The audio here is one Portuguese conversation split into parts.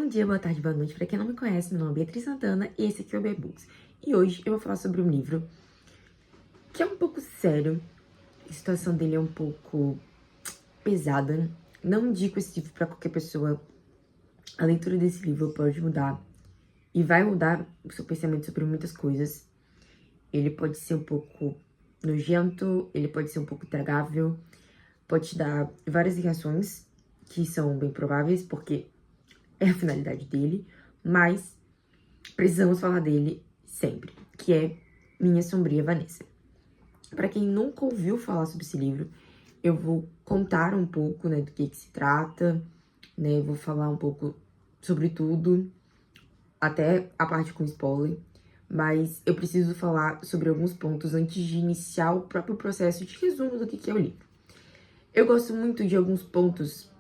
Bom dia, boa tarde, boa noite. Pra quem não me conhece, meu nome é Beatriz Santana e esse aqui é o B-Books. E hoje eu vou falar sobre um livro que é um pouco sério. A situação dele é um pouco pesada. Não indico esse livro pra qualquer pessoa. A leitura desse livro pode mudar e vai mudar o seu pensamento sobre muitas coisas. Ele pode ser um pouco nojento, ele pode ser um pouco tragável, pode te dar várias reações que são bem prováveis, porque é a finalidade dele, mas precisamos falar dele sempre, que é Minha Sombria Vanessa. Para quem nunca ouviu falar sobre esse livro, eu vou contar um pouco, né, do que se trata, né, vou falar um pouco sobre tudo, até a parte com spoiler, mas eu preciso falar sobre alguns pontos antes de iniciar o próprio processo de resumo do que é o livro. Eu gosto muito de alguns pontos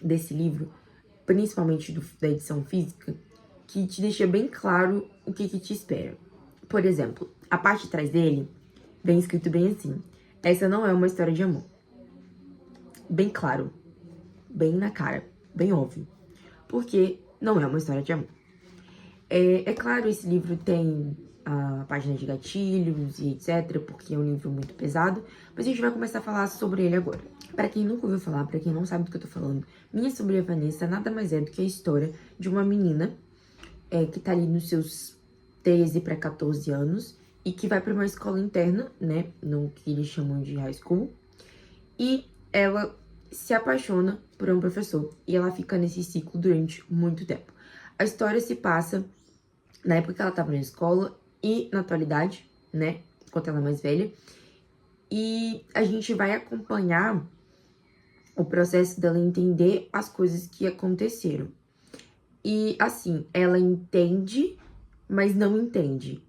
desse livro, principalmente da edição física, que te deixa bem claro o que te espera. Por exemplo, a parte de trás dele vem escrito bem assim: essa não é uma história de amor. Bem claro, bem na cara, bem óbvio. Porque não é uma história de amor. É claro, esse livro tem a página de gatilhos e etc, porque é um livro muito pesado, mas a gente vai começar a falar sobre ele agora. Para quem nunca ouviu falar, para quem não sabe do que eu tô falando, Minha Sombria Vanessa nada mais é do que a história de uma menina que tá ali nos seus 13 para 14 anos e que vai para uma escola interna, né, no que eles chamam de high school, e ela se apaixona por um professor e ela fica nesse ciclo durante muito tempo. A história se passa na época que ela tava na escola e na atualidade, né, enquanto ela é mais velha, e a gente vai acompanhar o processo dela entender as coisas que aconteceram. E, assim, ela entende, mas não entende.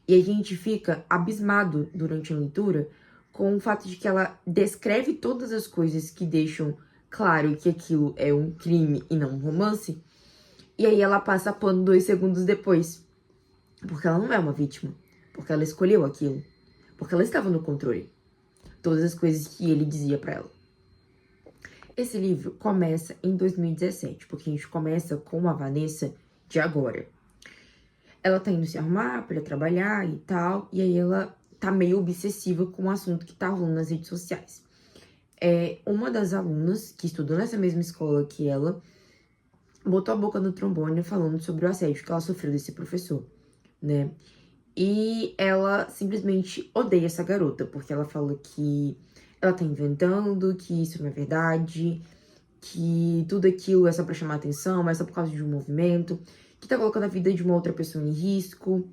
E a gente fica abismado durante a leitura com o fato de que ela descreve todas as coisas que deixam claro que aquilo é um crime e não um romance. E aí ela passa pano 2 segundos depois. Porque ela não é uma vítima. Porque ela escolheu aquilo. Porque ela estava no controle. Todas as coisas que ele dizia pra ela. Esse livro começa em 2017, porque a gente começa com a Vanessa de agora. Ela tá indo se arrumar pra trabalhar e tal, e aí ela tá meio obsessiva com o assunto que tá rolando nas redes sociais. Uma das alunas que estudou nessa mesma escola que ela botou a boca no trombone falando sobre o assédio que ela sofreu desse professor, né? E ela simplesmente odeia essa garota, porque ela fala que ela tá inventando, que isso não é verdade, que tudo aquilo é só pra chamar atenção, mas só por causa de um movimento, que tá colocando a vida de uma outra pessoa em risco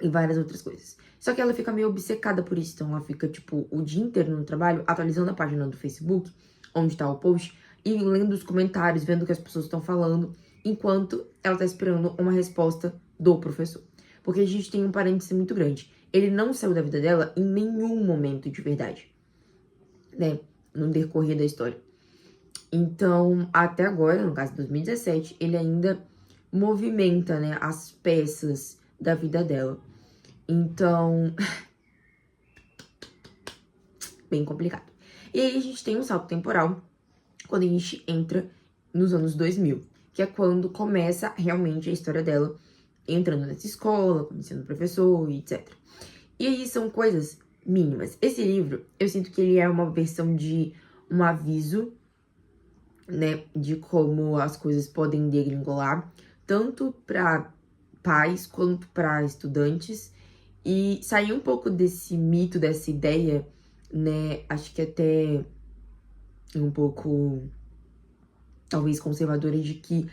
e várias outras coisas. Só que ela fica meio obcecada por isso, então ela fica, tipo, o dia inteiro no trabalho, atualizando a página do Facebook, onde tá o post, e lendo os comentários, vendo o que as pessoas estão falando, enquanto ela tá esperando uma resposta do professor. Porque a gente tem um parêntese muito grande. Ele não saiu da vida dela em nenhum momento de verdade, né, no decorrer da história. Então, até agora, no caso de 2017, ele ainda movimenta, né, as peças da vida dela. Então, bem complicado. E aí a gente tem um salto temporal quando a gente entra nos anos 2000, que é quando começa realmente a história dela entrando nessa escola, conhecendo o professor e etc. E aí são coisas mínimas. Esse livro, eu sinto que ele é uma versão de um aviso, né, de como as coisas podem degringolar, tanto para pais quanto para estudantes, e sair um pouco desse mito, dessa ideia, né, acho que até um pouco, talvez, conservadora, de que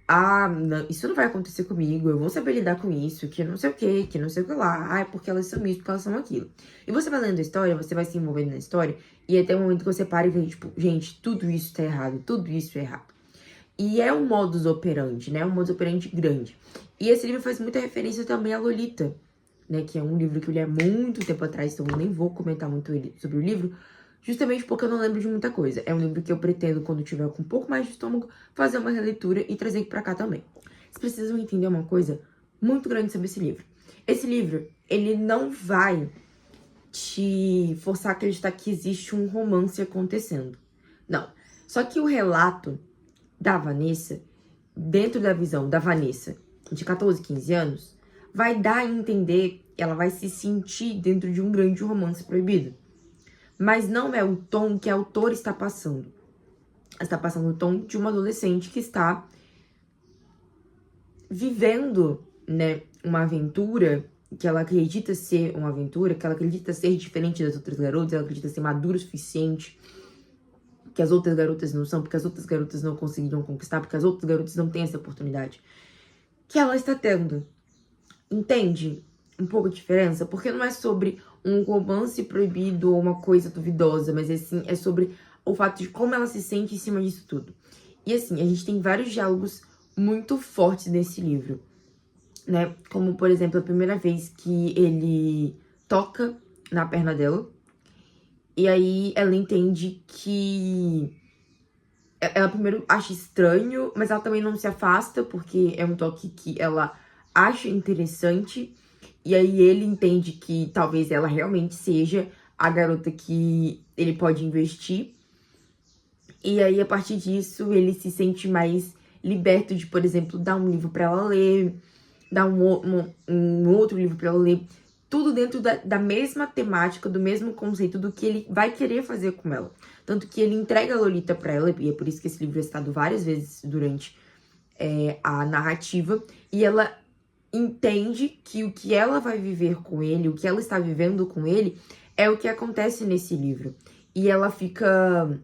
não, isso não vai acontecer comigo, eu vou saber lidar com isso, que não sei o que não sei o que lá, é porque elas são isso, porque elas são aquilo. E você vai lendo a história, você vai se envolvendo na história, e até o momento que você para e vê, tipo, gente, tudo isso tá errado, tudo isso é errado. E é um modus operandi, né, um modus operandi grande. E esse livro faz muita referência também a Lolita, né, que é um livro que eu li há muito tempo atrás, então eu nem vou comentar muito sobre o livro, justamente porque eu não lembro de muita coisa. É um livro que eu pretendo, quando tiver com um pouco mais de estômago, fazer uma releitura e trazer pra cá também. Vocês precisam entender uma coisa muito grande sobre esse livro. Esse livro, ele não vai te forçar a acreditar que existe um romance acontecendo. Não. Só que o relato da Vanessa dentro da visão da Vanessa, de 14, 15 anos, vai dar a entender, ela vai se sentir dentro de um grande romance proibido. Mas não é o tom que a autora está passando. Ela está passando o tom de uma adolescente que está vivendo, né, uma aventura que ela acredita ser uma aventura, que ela acredita ser diferente das outras garotas, ela acredita ser madura o suficiente, que as outras garotas não são, porque as outras garotas não conseguiram conquistar, porque as outras garotas não têm essa oportunidade. Que ela está tendo. Entende um pouco a diferença? Porque não é sobre um romance proibido ou uma coisa duvidosa, mas assim, é sobre o fato de como ela se sente em cima disso tudo. E assim, a gente tem vários diálogos muito fortes nesse livro, né? Como, por exemplo, a primeira vez que ele toca na perna dela, e aí ela entende que ela primeiro acha estranho, mas ela também não se afasta, porque é um toque que ela acha interessante. E aí ele entende que talvez ela realmente seja a garota que ele pode investir. E aí, a partir disso, ele se sente mais liberto de, por exemplo, dar um livro pra ela ler, dar um outro livro pra ela ler. Tudo dentro da mesma temática, do mesmo conceito do que ele vai querer fazer com ela. Tanto que ele entrega a Lolita pra ela, e é por isso que esse livro é citado várias vezes durante a narrativa. E ela entende que o que ela vai viver com ele, o que ela está vivendo com ele, é o que acontece nesse livro. E ela fica...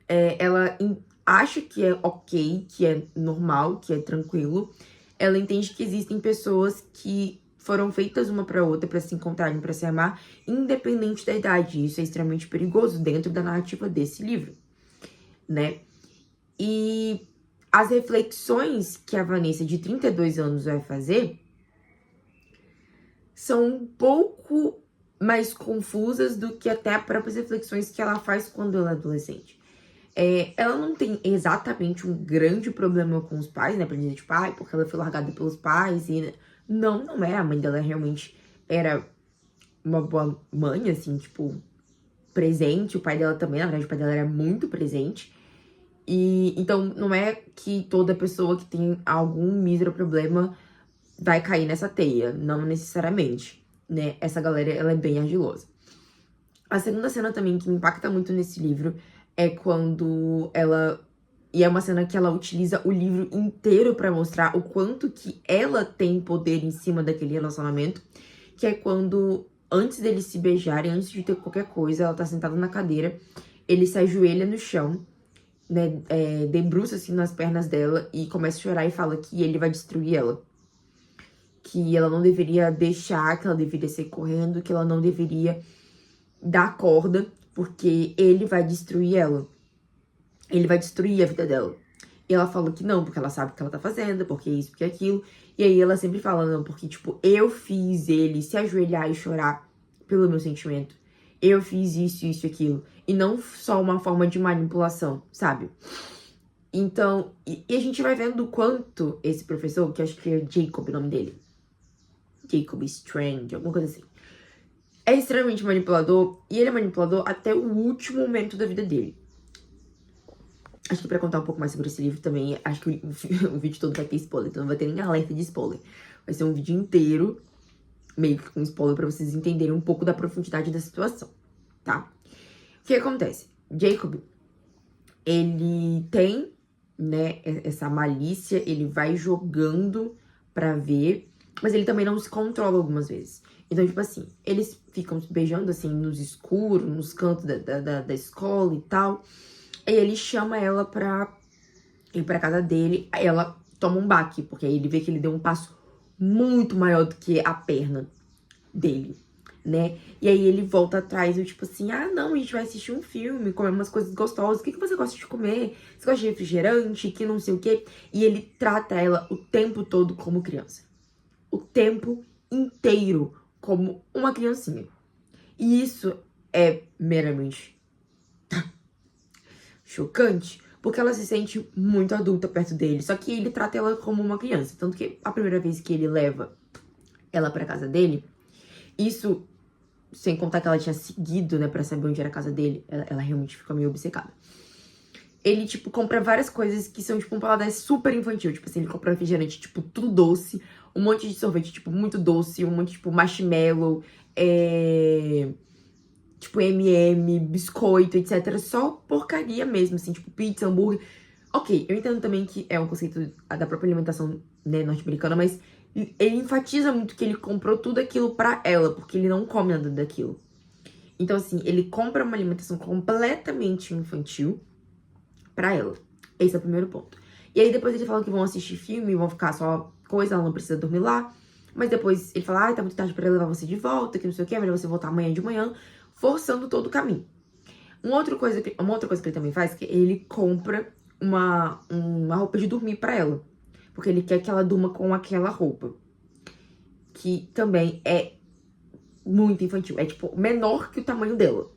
ela acha que é ok, que é normal, que é tranquilo. Ela entende que existem pessoas que foram feitas uma para outra para se encontrarem, para se amar, independente da idade. Isso é extremamente perigoso dentro da narrativa desse livro, né? E as reflexões que a Vanessa, de 32 anos, vai fazer são um pouco mais confusas do que até as próprias reflexões que ela faz quando ela é adolescente. Ela não tem exatamente um grande problema com os pais, né? Pra dizer, tipo, porque ela foi largada pelos pais e... Não é. A mãe dela realmente era uma boa mãe, assim, tipo, presente. O pai dela também, na verdade, o pai dela era muito presente. E então, não é que toda pessoa que tem algum mísero problema vai cair nessa teia. Não necessariamente, né? Essa galera, ela é bem ardilosa. A segunda cena também que me impacta muito nesse livro é quando ela... E é uma cena que ela utiliza o livro inteiro pra mostrar o quanto que ela tem poder em cima daquele relacionamento. Que é quando, antes deles se beijarem, antes de ter qualquer coisa, ela tá sentada na cadeira, ele se ajoelha no chão, né, debruça assim nas pernas dela e começa a chorar e fala que ele vai destruir ela. Que ela não deveria deixar, que ela deveria sair correndo, que ela não deveria dar corda, porque ele vai destruir ela. Ele vai destruir a vida dela. E ela fala que não, porque ela sabe o que ela tá fazendo, porque isso, porque aquilo. E aí ela sempre fala, não, porque, tipo, eu fiz ele se ajoelhar e chorar pelo meu sentimento. Eu fiz isso, isso e aquilo. E não só uma forma de manipulação, sabe? Então, e a gente vai vendo o quanto esse professor, que acho que é Jacob o nome dele. Jacob Strange, alguma coisa assim. É extremamente manipulador, e ele é manipulador até o último momento da vida dele. Acho que pra contar um pouco mais sobre esse livro também, acho que o vídeo todo vai ter spoiler, então não vai ter nem alerta de spoiler. Vai ser um vídeo inteiro, meio que com spoiler, pra vocês entenderem um pouco da profundidade da situação, tá? O que acontece? Jacob, ele tem, né, essa malícia, ele vai jogando pra ver, mas ele também não se controla algumas vezes. Então, tipo assim, eles ficam se beijando, assim, nos escuros, nos cantos da escola e tal. Aí ele chama ela pra ir pra casa dele, aí ela toma um baque, porque aí ele vê que ele deu um passo muito maior do que a perna dele, né? E aí ele volta atrás, eu tipo assim, não, a gente vai assistir um filme, comer umas coisas gostosas, o que você gosta de comer? Você gosta de refrigerante, que não sei o quê? E ele trata ela o tempo todo como criança. O tempo inteiro como uma criancinha. E isso é meramente chocante, porque ela se sente muito adulta perto dele. Só que ele trata ela como uma criança. Tanto que a primeira vez que ele leva ela pra casa dele, isso, sem contar que ela tinha seguido, né, pra saber onde era a casa dele, ela realmente fica meio obcecada. ele, tipo, compra várias coisas que são, tipo, um paladar super infantil. Tipo assim, ele compra refrigerante, tipo, tudo doce, um monte de sorvete, tipo, muito doce, um monte, tipo, marshmallow, tipo, M&M, biscoito, etc. Só porcaria mesmo, assim, tipo, pizza, hambúrguer. Ok, eu entendo também que é um conceito da própria alimentação, né, norte-americana, mas ele enfatiza muito que ele comprou tudo aquilo pra ela, porque ele não come nada daquilo. Então, assim, ele compra uma alimentação completamente infantil pra ela. Esse é o primeiro ponto. E aí depois ele fala que vão assistir filme, vão ficar só coisa, ela não precisa dormir lá. Mas depois ele fala, tá muito tarde pra levar você de volta, que não sei o que, é melhor você voltar amanhã de manhã, forçando todo o caminho. Uma outra coisa que ele também faz, que ele compra uma roupa de dormir pra ela. Porque ele quer que ela durma com aquela roupa. Que também é muito infantil. É, tipo, menor que o tamanho dela.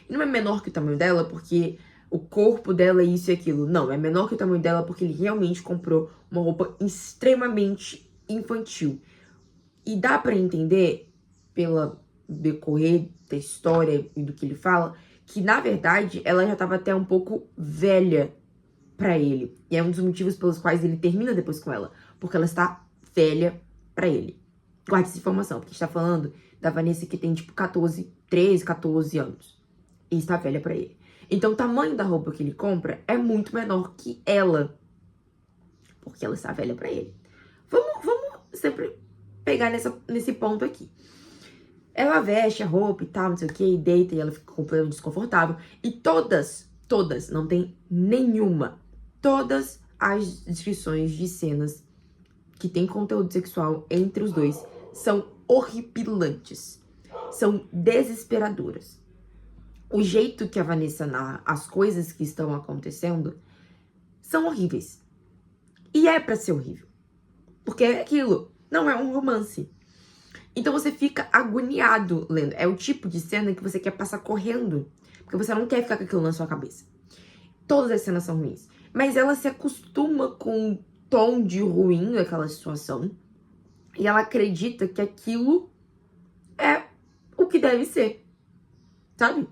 E não é menor que o tamanho dela porque o corpo dela é isso e aquilo. Não, é menor que o tamanho dela porque ele realmente comprou uma roupa extremamente infantil. E dá pra entender, pelo decorrer da história e do que ele fala, que na verdade ela já tava até um pouco velha pra ele. E é um dos motivos pelos quais ele termina depois com ela. Porque ela está velha pra ele. Guarde essa informação, porque a gente tá falando da Vanessa que tem tipo 13, 14 anos. E está velha pra ele. Então o tamanho da roupa que ele compra é muito menor que ela. Porque ela está velha pra ele. Vamos sempre pegar nesse ponto aqui. Ela veste a roupa e tal, não sei o que, e deita e ela fica completamente desconfortável. E todas, não tem nenhuma, todas as descrições de cenas que tem conteúdo sexual entre os dois são horripilantes. São desesperadoras. O jeito que a Vanessa narra as coisas que estão acontecendo são horríveis. E é pra ser horrível. Porque é aquilo, não é um romance. Então você fica agoniado lendo. É o tipo de cena que você quer passar correndo. Porque você não quer ficar com aquilo na sua cabeça. Todas as cenas são ruins. Mas ela se acostuma com o tom de ruim daquela situação. E ela acredita que aquilo é o que deve ser. Sabe?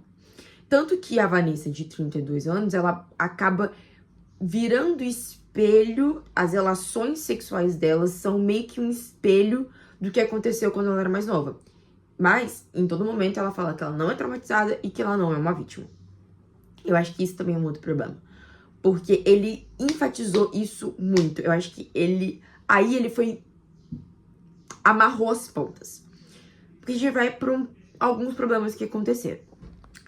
Tanto que a Vanessa, de 32 anos, ela acaba virando espelho. As relações sexuais dela são meio que um espelho do que aconteceu quando ela era mais nova. Mas, em todo momento, ela fala que ela não é traumatizada e que ela não é uma vítima. Eu acho que isso também é um outro problema. Porque ele enfatizou isso muito. Eu acho que aí ele foi... amarrou as pontas. Porque a gente vai para alguns problemas que aconteceram.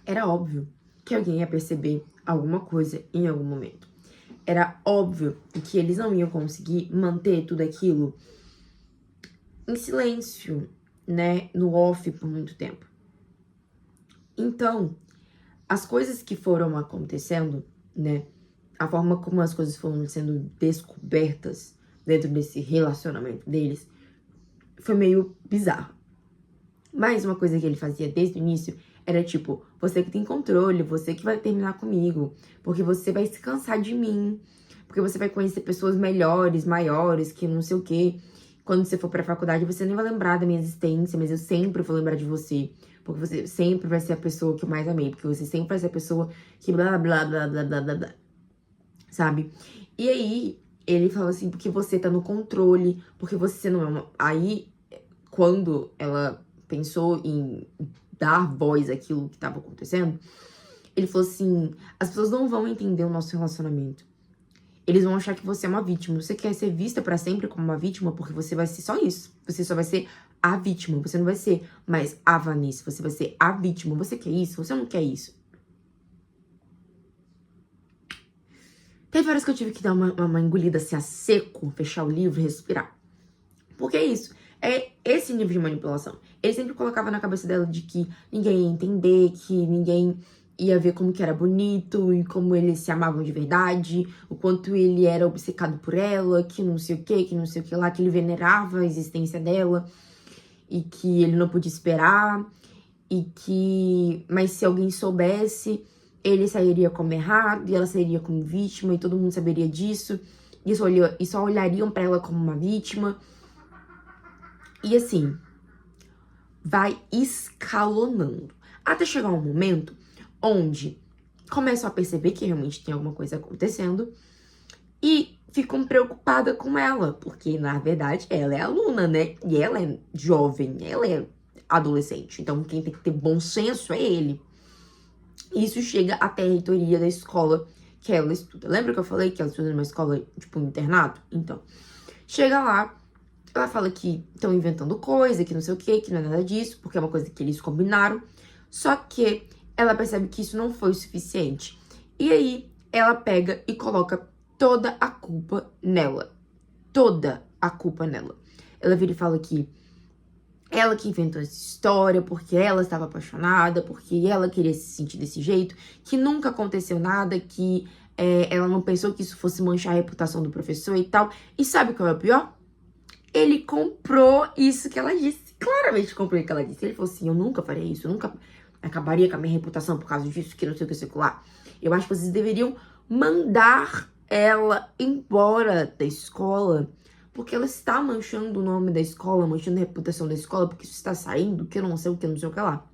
Era óbvio que alguém ia perceber alguma coisa em algum momento. Era óbvio que eles não iam conseguir manter tudo aquilo em silêncio, né, no off por muito tempo. Então, as coisas que foram acontecendo, né, a forma como as coisas foram sendo descobertas dentro desse relacionamento deles, foi meio bizarro. Mas uma coisa que ele fazia desde o início era tipo, você que tem controle, você que vai terminar comigo, porque você vai se cansar de mim, porque você vai conhecer pessoas melhores, maiores, que não sei o quê. Quando você for pra faculdade, você nem vai lembrar da minha existência, mas eu sempre vou lembrar de você. Porque você sempre vai ser a pessoa que eu mais amei. Porque você sempre vai ser a pessoa que blá, blá, blá, blá, blá, blá, blá. Sabe? E aí, ele fala assim, porque você tá no controle, porque você não é uma... Aí, quando ela pensou em dar voz àquilo que tava acontecendo, ele falou assim, as pessoas não vão entender o nosso relacionamento. Eles vão achar que você é uma vítima. Você quer ser vista pra sempre como uma vítima porque você vai ser só isso. Você só vai ser a vítima. Você não vai ser mais a Vanessa. Você vai ser a vítima. Você quer isso? Você não quer isso. Teve horas que eu tive que dar uma engolida assim a seco, fechar o livro e respirar. Porque é isso. É esse nível de manipulação. Ele sempre colocava na cabeça dela de que ninguém ia entender, que ninguém ia ver como que era bonito e como eles se amavam de verdade, o quanto ele era obcecado por ela, que não sei o que lá, que ele venerava a existência dela e que ele não podia esperar e que... Mas se alguém soubesse, ele sairia como errado e ela sairia como vítima e todo mundo saberia disso e só olhariam pra ela como uma vítima. E assim, vai escalonando. Até chegar um momento onde começam a perceber que realmente tem alguma coisa acontecendo e ficam preocupadas com ela, porque na verdade ela é aluna, né? E ela é jovem, ela é adolescente, então quem tem que ter bom senso é ele. Isso chega até a reitoria da escola que ela estuda. Lembra que eu falei que ela estuda numa escola, tipo, um internato? Então, chega lá, ela fala que estão inventando coisa, que não sei o que não é nada disso, porque é uma coisa que eles combinaram. Só que ela percebe que isso não foi o suficiente. E aí, ela pega e coloca toda a culpa nela. Toda a culpa nela. Ela vira e fala que ela que inventou essa história, porque ela estava apaixonada, porque ela queria se sentir desse jeito, que nunca aconteceu nada, que ela não pensou que isso fosse manchar a reputação do professor e tal. E sabe o que é o pior? Ele comprou isso que ela disse. Claramente comprou o que ela disse. Ele falou assim, eu nunca faria isso, eu nunca acabaria com a minha reputação por causa disso, que não sei o que secular. Eu acho que vocês deveriam mandar ela embora da escola, porque ela está manchando o nome da escola, manchando a reputação da escola, porque isso está saindo, que eu não sei o que, não sei o que lá.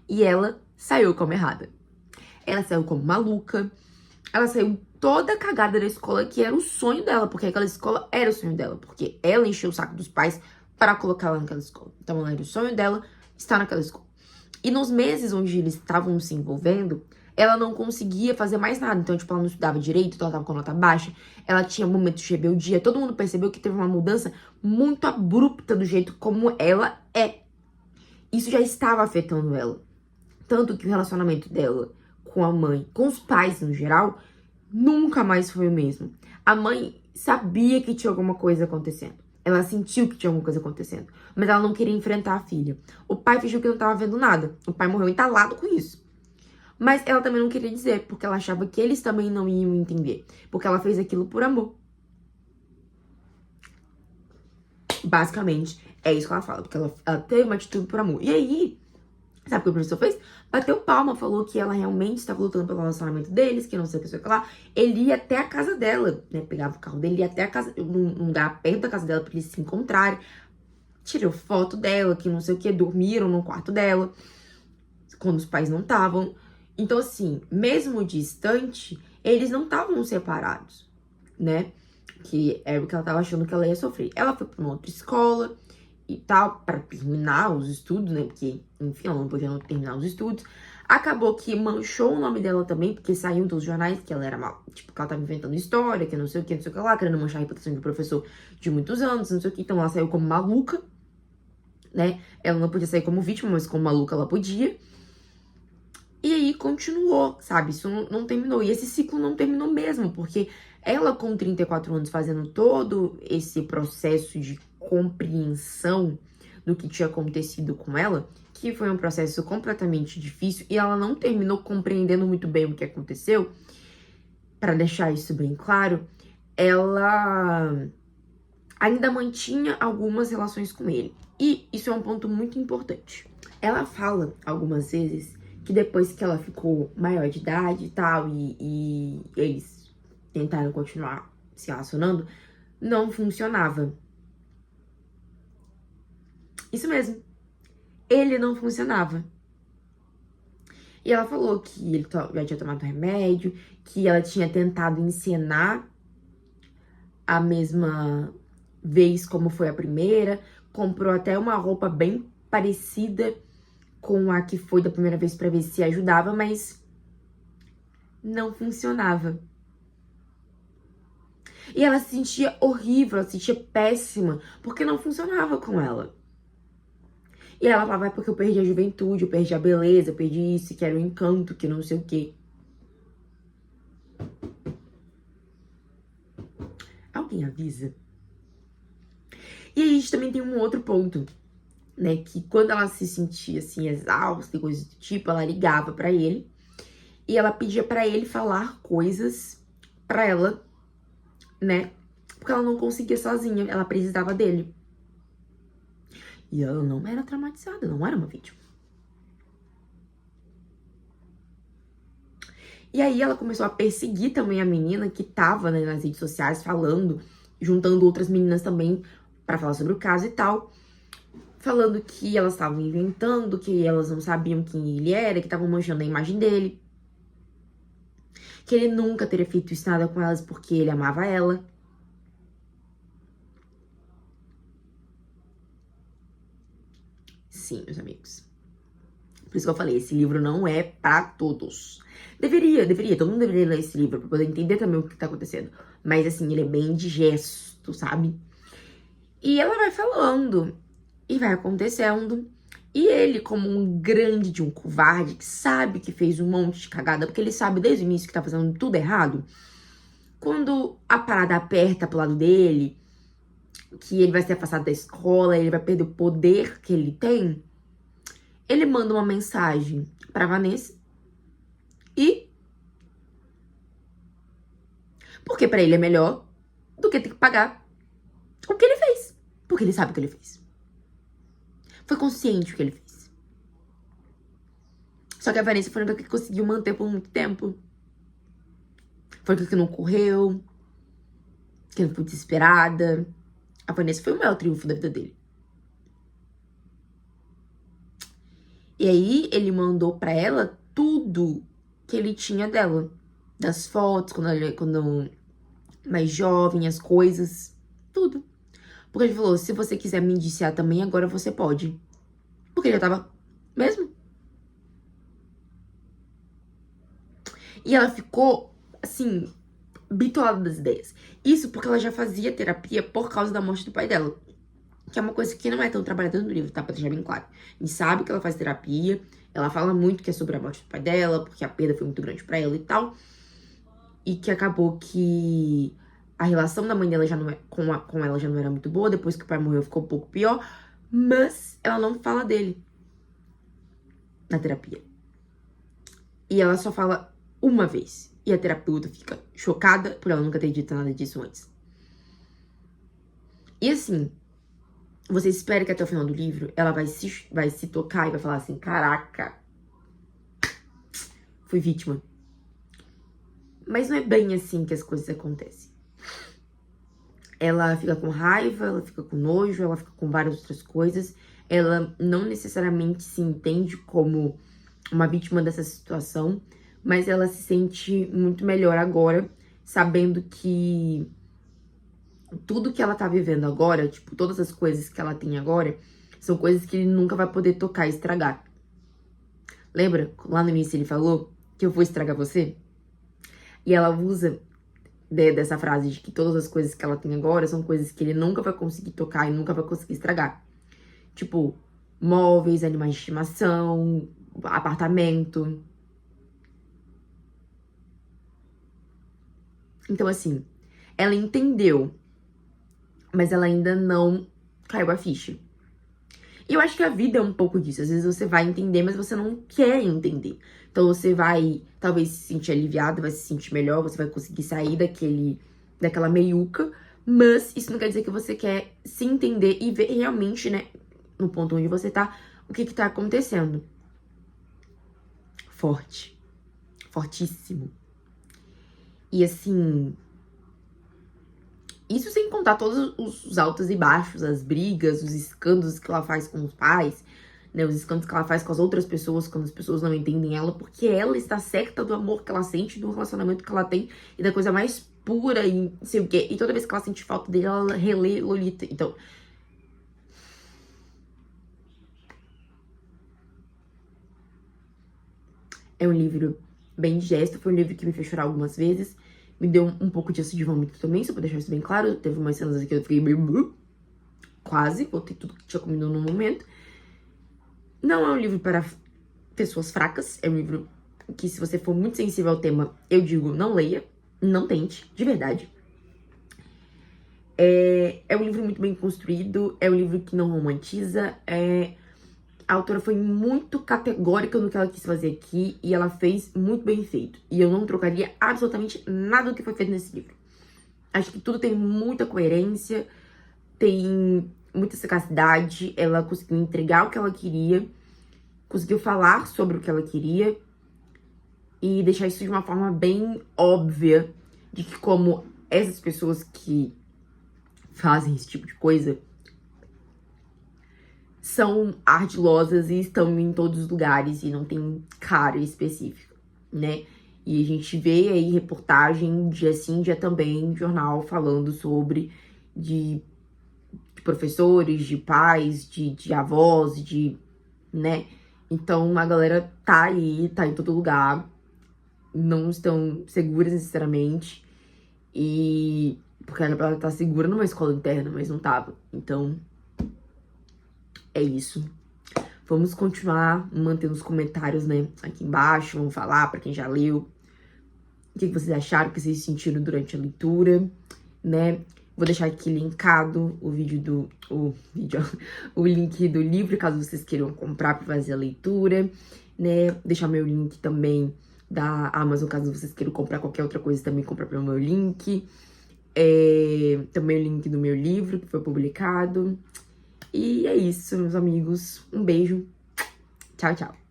E ela saiu como errada. Ela saiu como maluca. Ela saiu toda cagada da escola, que era o sonho dela, porque aquela escola era o sonho dela, porque ela encheu o saco dos pais para colocá-la naquela escola. Então, ela era o sonho dela estar naquela escola. E nos meses onde eles estavam se envolvendo, ela não conseguia fazer mais nada. Então, tipo, ela não estudava direito, então ela tava com nota baixa, ela tinha momentos de rebeldia. Todo mundo percebeu que teve uma mudança muito abrupta do jeito como ela é. Isso já estava afetando ela. Tanto que o relacionamento dela com a mãe, com os pais no geral, nunca mais foi o mesmo. A mãe sabia que tinha alguma coisa acontecendo. Ela sentiu que tinha alguma coisa acontecendo. Mas ela não queria enfrentar a filha. O pai fingiu que não estava vendo nada. O pai morreu entalado com isso. Mas ela também não queria dizer, porque ela achava que eles também não iam entender. Porque ela fez aquilo por amor. Basicamente, é isso que ela fala. Porque ela teve uma atitude por amor. E aí, sabe o que o professor fez? Bateu palma, falou que ela realmente estava lutando pelo relacionamento deles, que não sei o que, sei o que lá. Ele ia até a casa dela, né? Pegava o carro dele, ia até a casa, num lugar perto da casa dela pra eles se encontrarem. Tirou foto dela, que não sei o que, dormiram no quarto dela, quando os pais não estavam. Então, assim, mesmo distante, eles não estavam separados, né? Que era o que ela tava achando que ela ia sofrer. Ela foi pra uma outra escola e tal, para terminar os estudos, né? Porque, enfim, ela não podia não terminar os estudos. Acabou que manchou o nome dela também, porque saiu dos jornais que ela era mal. Tipo, que ela tava inventando história, que não sei o que, não sei o que lá, querendo manchar a reputação de professor de muitos anos, não sei o que. Então ela saiu como maluca, né? Ela não podia sair como vítima, mas como maluca ela podia. E aí continuou, sabe? Isso não terminou. E esse ciclo não terminou mesmo, porque ela com 34 anos fazendo todo esse processo de compreensão do que tinha acontecido com ela, que foi um processo completamente difícil, e ela não terminou compreendendo muito bem o que aconteceu. Para deixar isso bem claro, ela ainda mantinha algumas relações com ele. E isso é um ponto muito importante. Ela fala algumas vezes que depois que ela ficou maior de idade e tal, e eles tentaram continuar se relacionando, não funcionava. Isso mesmo. Ele não funcionava. E ela falou que ele já tinha tomado remédio, que ela tinha tentado encenar a mesma vez como foi a primeira, comprou até uma roupa bem parecida com a que foi da primeira vez pra ver se ajudava, mas não funcionava. E ela se sentia horrível, ela se sentia péssima, porque não funcionava com ela. E ela falava, é porque eu perdi a juventude, eu perdi a beleza, eu perdi isso, que era o encanto, que não sei o quê. Alguém avisa? E a gente também tem um outro ponto, né? Que quando ela se sentia, assim, exausta e coisas do tipo, ela ligava pra ele. E ela pedia pra ele falar coisas pra ela, né? Porque ela não conseguia sozinha, ela precisava dele. E ela não era traumatizada, não era uma vítima. E aí ela começou a perseguir também a menina que tava, né, nas redes sociais falando, juntando outras meninas também pra falar sobre o caso e tal. Falando que elas estavam inventando, que elas não sabiam quem ele era, que estavam manchando a imagem dele. que ele nunca teria feito isso nada com elas porque ele amava ela. Sim, meus amigos. Por isso que eu falei, esse livro não é pra todos. Deveria, todo mundo deveria ler esse livro pra poder entender também o que tá acontecendo. Mas assim, ele é bem indigesto, sabe? E ela vai falando, e vai acontecendo. E ele, como um grande de um covarde, que sabe que fez um monte de cagada, porque ele sabe desde o início que tá fazendo tudo errado, quando a parada aperta pro lado dele, que ele vai ser afastado da escola, ele vai perder o poder que ele tem, ele manda uma mensagem pra Vanessa e... Porque pra ele é melhor do que ter que pagar o que ele fez. Porque ele sabe o que ele fez. Foi consciente o que ele fez. Só que a Vanessa foi a única que conseguiu manter por muito tempo. Foi a única que não correu, que não ficou desesperada. A Vanessa foi o maior triunfo da vida dele. E aí, ele mandou pra ela tudo que ele tinha dela. Das fotos, quando mais jovem, as coisas, tudo. Porque ele falou, se você quiser me indiciar também, agora você pode. Porque ele já tava mesmo. E ela ficou, assim, bitolada das ideias. Isso porque ela já fazia terapia por causa da morte do pai dela. Que é uma coisa que não é tão trabalhada no livro, tá? Pra deixar bem claro. A gente sabe que ela faz terapia, ela fala muito que é sobre a morte do pai dela, porque a perda foi muito grande pra ela e tal. E que acabou que a relação da mãe dela já não é, com ela já não era muito boa, depois que o pai morreu ficou um pouco pior. Mas ela não fala dele na terapia. E ela só fala uma vez. E a terapeuta fica chocada por ela nunca ter dito nada disso antes. E assim, você espera que até o final do livro ela vai se tocar e vai falar assim, caraca, fui vítima. Mas não é bem assim que as coisas acontecem. Ela fica com raiva, ela fica com nojo, ela fica com várias outras coisas. Ela não necessariamente se entende como uma vítima dessa situação, mas ela se sente muito melhor agora, sabendo que tudo que ela tá vivendo agora, tipo, todas as coisas que ela tem agora, são coisas que ele nunca vai poder tocar e estragar. Lembra? Lá no início ele falou que eu vou estragar você? E ela usa dessa frase de que todas as coisas que ela tem agora são coisas que ele nunca vai conseguir tocar e nunca vai conseguir estragar. Tipo, móveis, animais de estimação, apartamento. Então, assim, ela entendeu, mas ela ainda não caiu a ficha. E eu acho que a vida é um pouco disso. Às vezes você vai entender, mas você não quer entender. Então você vai, talvez, se sentir aliviado, vai se sentir melhor, você vai conseguir sair daquela meiuca. Mas isso não quer dizer que você quer se entender e ver realmente, né, no ponto onde você tá, o que tá acontecendo. Forte. Fortíssimo. E assim... Isso sem contar todos os altos e baixos, as brigas, os escândalos que ela faz com os pais, né? Os escândalos que ela faz com as outras pessoas, quando as pessoas não entendem ela, porque ela está certa do amor que ela sente, do relacionamento que ela tem e da coisa mais pura e não sei o quê. E toda vez que ela sente falta dele, ela relê Lolita. Então... é um livro bem digesto, foi um livro que me fez chorar algumas vezes. Me deu um pouco disso de vômito também, só pra deixar isso bem claro. Teve umas cenas aqui que eu fiquei meio... quase, botei tudo que tinha comido no momento. Não é um livro para pessoas fracas. É um livro que, se você for muito sensível ao tema, eu digo, não leia. Não tente, de verdade. É um livro muito bem construído. É um livro que não romantiza. A autora foi muito categórica no que ela quis fazer aqui. E ela fez muito bem feito. E eu não trocaria absolutamente nada do que foi feito nesse livro. Acho que tudo tem muita coerência. Tem muita sagacidade. Ela conseguiu entregar o que ela queria. Conseguiu falar sobre o que ela queria. E deixar isso de uma forma bem óbvia. De que como essas pessoas que fazem esse tipo de coisa são ardilosas e estão em todos os lugares e não tem cara específico, né? E a gente vê aí reportagem, dia sim, dia também, jornal falando sobre de professores, de pais, de avós, né? Então a galera tá aí, tá em todo lugar, não estão seguras necessariamente. E porque era pra ela estar segura numa escola interna, mas não tava. Então, é isso. Vamos continuar mantendo os comentários, né, aqui embaixo. Vamos falar pra quem já leu. O que vocês acharam, o que vocês sentiram durante a leitura, né? Vou deixar aqui linkado o vídeo o link do livro, caso vocês queiram comprar para fazer a leitura, né? Deixar meu link também da Amazon, caso vocês queiram comprar qualquer outra coisa, também comprar pelo meu link. Também o link do meu livro, que foi publicado. E é isso, meus amigos. Um beijo. Tchau, tchau.